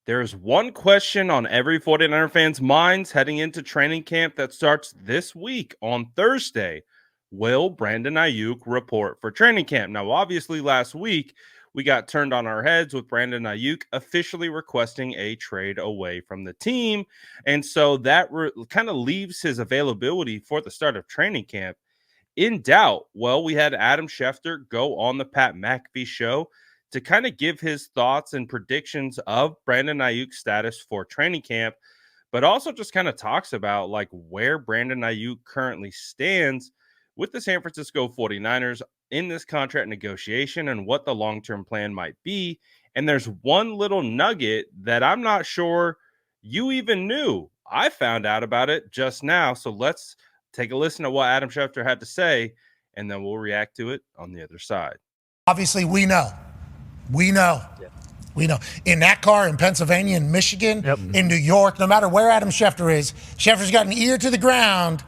There's one question on every 49er fan's minds heading into training camp that starts this week on Thursday. Will Brandon Aiyuk report for training camp? Now, obviously, last week we got turned on our heads with Brandon Aiyuk officially requesting a trade away from the team. And so that kind of leaves his availability for the start of training camp in doubt. Well, we had Adam Schefter go on the Pat McAfee show to kind of give his thoughts and predictions of Brandon Aiyuk's status for training camp, but also just kind of talks about like where Brandon Aiyuk currently stands with the San Francisco 49ers in this contract negotiation and what the long-term plan might be. And there's one little nugget that I'm not sure you even knew. I found out about it just now. So let's take a listen to what Adam Schefter had to say, and then we'll react to it on the other side. Obviously, we know. In that car, in Pennsylvania, in Michigan, in New York, no matter where Adam Schefter is, Schefter's got an ear to the ground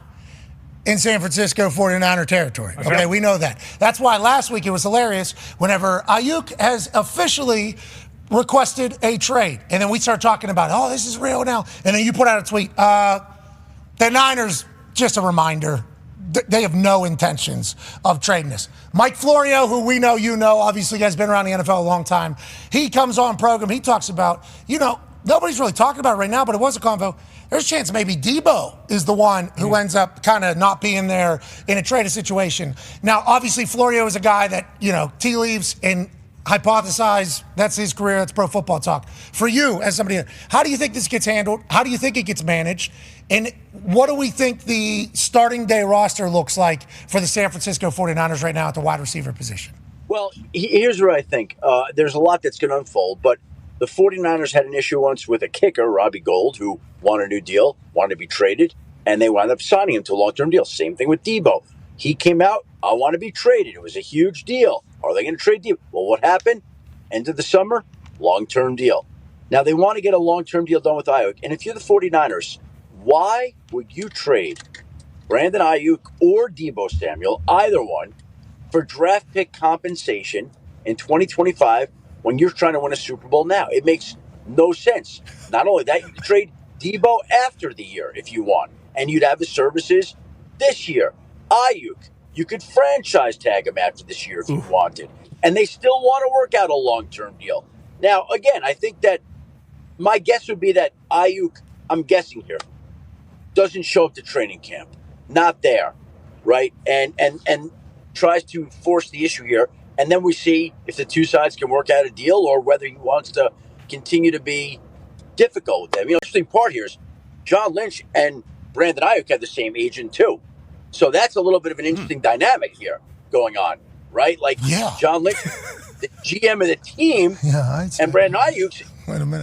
in San Francisco 49er territory. Okay, we know that. That's why last week it was hilarious whenever Aiyuk has officially requested a trade. And then we start talking about, oh, this is real now. And then you put out a tweet. The Niners, just a reminder, they have no intentions of trading this. Mike Florio, who we know, obviously has been around the NFL a long time. He comes on program. He talks about, nobody's really talking about it right now, but it was a convo. There's a chance maybe Debo is the one who ends up kind of not being there in a traded situation. Now, obviously, Florio is a guy that, tea leaves and hypothesize. That's his career. That's Pro Football Talk. For you, as somebody, how do you think this gets handled? How do you think it gets managed? And what do we think the starting day roster looks like for the San Francisco 49ers right now at the wide receiver position? Well, here's what I think. There's a lot that's going to unfold, but the 49ers had an issue once with a kicker, Robbie Gould, who wanted a new deal, wanted to be traded, and they wound up signing him to a long-term deal. Same thing with Debo. He came out, I want to be traded. It was a huge deal. Are they going to trade Debo? Well, what happened? End of the summer, long-term deal. Now, they want to get a long-term deal done with Aiyuk. And if you're the 49ers, why would you trade Brandon Aiyuk or Debo Samuel, either one, for draft pick compensation in 2025 when you're trying to win a Super Bowl now? It makes no sense. Not only that, you could trade Debo after the year if you want, and you'd have the services this year. Aiyuk, you could franchise tag him after this year if you wanted, and they still want to work out a long-term deal. Now, again, I think that my guess would be that Aiyuk, I'm guessing here, doesn't show up to training camp, not there, right? And tries to force the issue here. And then we see if the two sides can work out a deal or whether he wants to continue to be difficult with them. The interesting part here is John Lynch and Brandon Aiyuk have the same agent too. So that's a little bit of an interesting dynamic here going on, right? Like John Lynch, the GM of the team, and Brandon Aiyuk's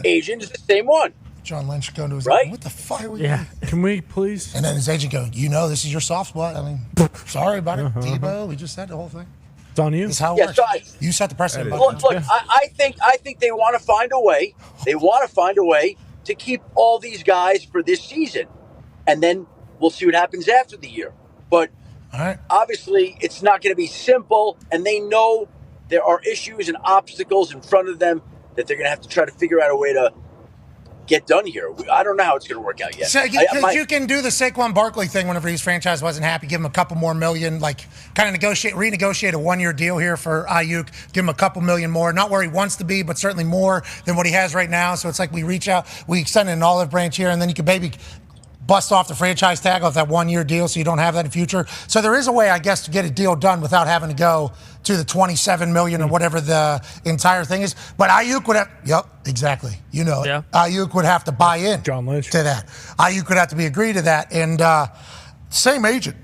agent is the same one. John Lynch going to his agent, what the fuck are we doing? Can we please? And then his agent going, this is your soft spot. I mean, sorry about it, Debo. We just said the whole thing. It's on you. This is how it works. You set the precedent. Look, I think they want to find a way. They want to find a way to keep all these guys for this season, and then we'll see what happens after the year. But obviously, it's not going to be simple, and they know there are issues and obstacles in front of them that they're going to have to try to figure out a way to get done here. I don't know how it's going to work out yet. So you can do the Saquon Barkley thing whenever his franchise wasn't happy, give him a couple more million, like kind of renegotiate a one-year deal here for Aiyuk, give him a couple million more, not where he wants to be, but certainly more than what he has right now. So it's like we reach out, we extend an olive branch here, and then you can maybe bust off the franchise tag off that one-year deal so you don't have that in the future. So there is a way, I guess, to get a deal done without having to go to the $27 million or whatever the entire thing is. But Aiyuk would have, exactly. Aiyuk would have to buy in John Lynch. to that. Aiyuk would have to be agreed to that. And same agent.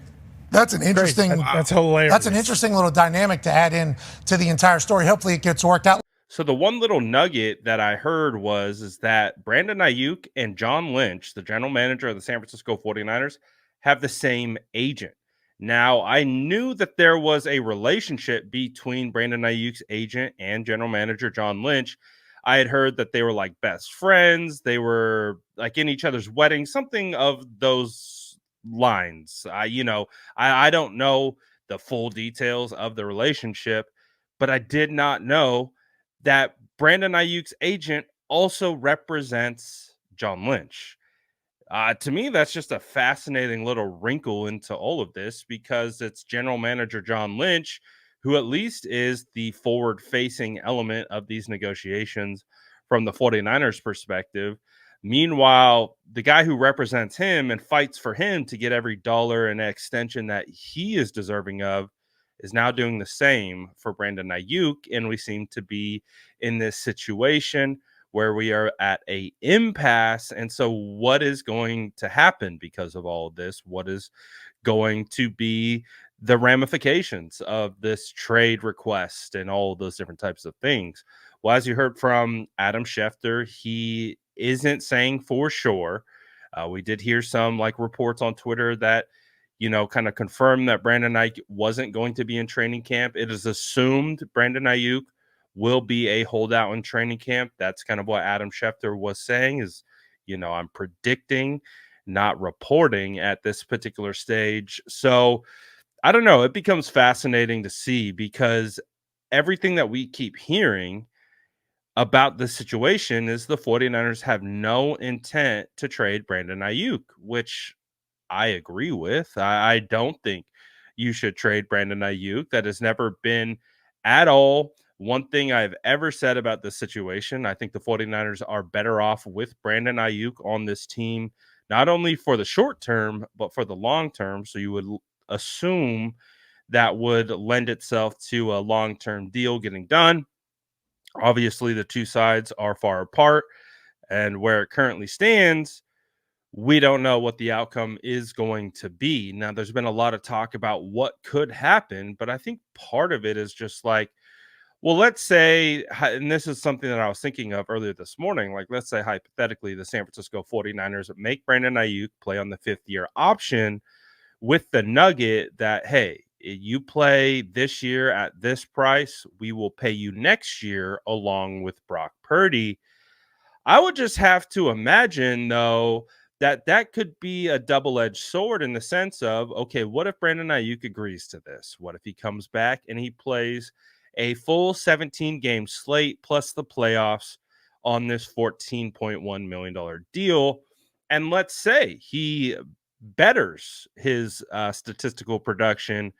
That's an interesting. That's hilarious. That's an interesting little dynamic to add in to the entire story. Hopefully it gets worked out. So the one little nugget that I heard is that Brandon Aiyuk and John Lynch, the general manager of the San Francisco 49ers, have the same agent. Now, I knew that there was a relationship between Brandon Aiyuk's agent and general manager John Lynch. I had heard that they were like best friends. They were like in each other's weddings, something of those lines. I don't know the full details of the relationship, but I did not know that Brandon Aiyuk's agent also represents John Lynch. To me, that's just a fascinating little wrinkle into all of this because it's general manager John Lynch, who at least is the forward facing element of these negotiations from the 49ers perspective. Meanwhile, the guy who represents him and fights for him to get every dollar and extension that he is deserving of is now doing the same for Brandon Aiyuk. And we seem to be in this situation where we are at a impasse. And so what is going to happen because of all of this? What is going to be the ramifications of this trade request and all of those different types of things? Well, as you heard from Adam Schefter, he isn't saying for sure. We did hear some like reports on Twitter that, kind of confirmed that Brandon Aiyuk wasn't going to be in training camp. It is assumed Brandon Aiyuk will be a holdout in training camp. That's kind of what Adam Schefter was saying is, I'm predicting, not reporting at this particular stage. So I don't know. It becomes fascinating to see because everything that we keep hearing about the situation is the 49ers have no intent to trade Brandon Aiyuk, which I agree with. I don't think you should trade Brandon Aiyuk. That has never been at all one thing I've ever said about this situation. I think the 49ers are better off with Brandon Aiyuk on this team, not only for the short term, but for the long term. So you would assume that would lend itself to a long-term deal getting done. Obviously, the two sides are far apart, and where it currently stands, we don't know what the outcome is going to be. Now, there's been a lot of talk about what could happen, but I think part of it is just like, well, let's say, and this is something that I was thinking of earlier this morning, like let's say hypothetically the San Francisco 49ers make Brandon Aiyuk play on the 5th-year option with the nugget that, hey, you play this year at this price, we will pay you next year along with Brock Purdy. I would just have to imagine, though, that that could be a double-edged sword in the sense of, okay, what if Brandon Aiyuk agrees to this? What if he comes back and he plays a full 17-game slate plus the playoffs on this $14.1 million deal? And let's say he betters his statistical production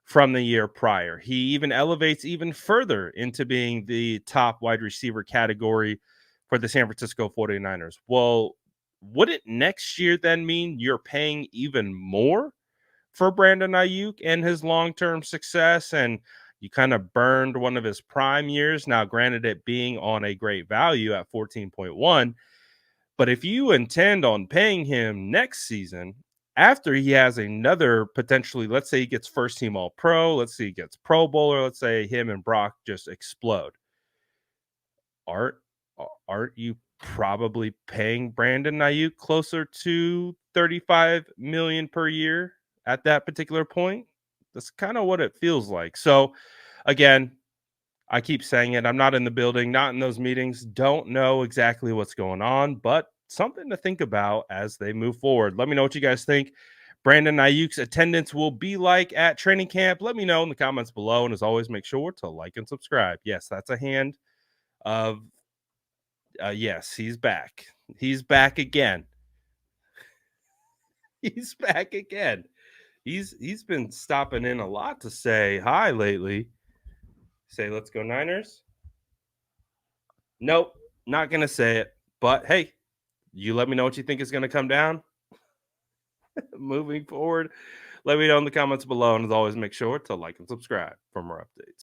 from the year prior. He even elevates even further into being the top wide receiver category for the San Francisco 49ers. Well, would it next year then mean you're paying even more for Brandon Aiyuk and his long-term success? And you kind of burned one of his prime years. Now, granted, it being on a great value at 14.1, but if you intend on paying him next season, after he has another potentially, let's say he gets first team all pro, let's say he gets Pro Bowler, let's say him and Brock just explode. Aren't you probably paying Brandon Aiyuk closer to 35 million per year at that particular point? That's kind of what it feels like. So again, I keep saying it. I'm not in the building, not in those meetings, don't know exactly what's going on, but something to think about as they move forward. Let me know what you guys think Brandon Aiyuk's attendance will be like at training camp. Let me know in the comments below. And as always, make sure to like and subscribe. Yes, that's a hand of yes, he's back. He's back again. He's back again. He's been stopping in a lot to say hi lately. Say, let's go Niners. Nope, not gonna say it. But hey, you let me know what you think is gonna come down. Moving forward, let me know in the comments below. And as always, make sure to like and subscribe for more updates.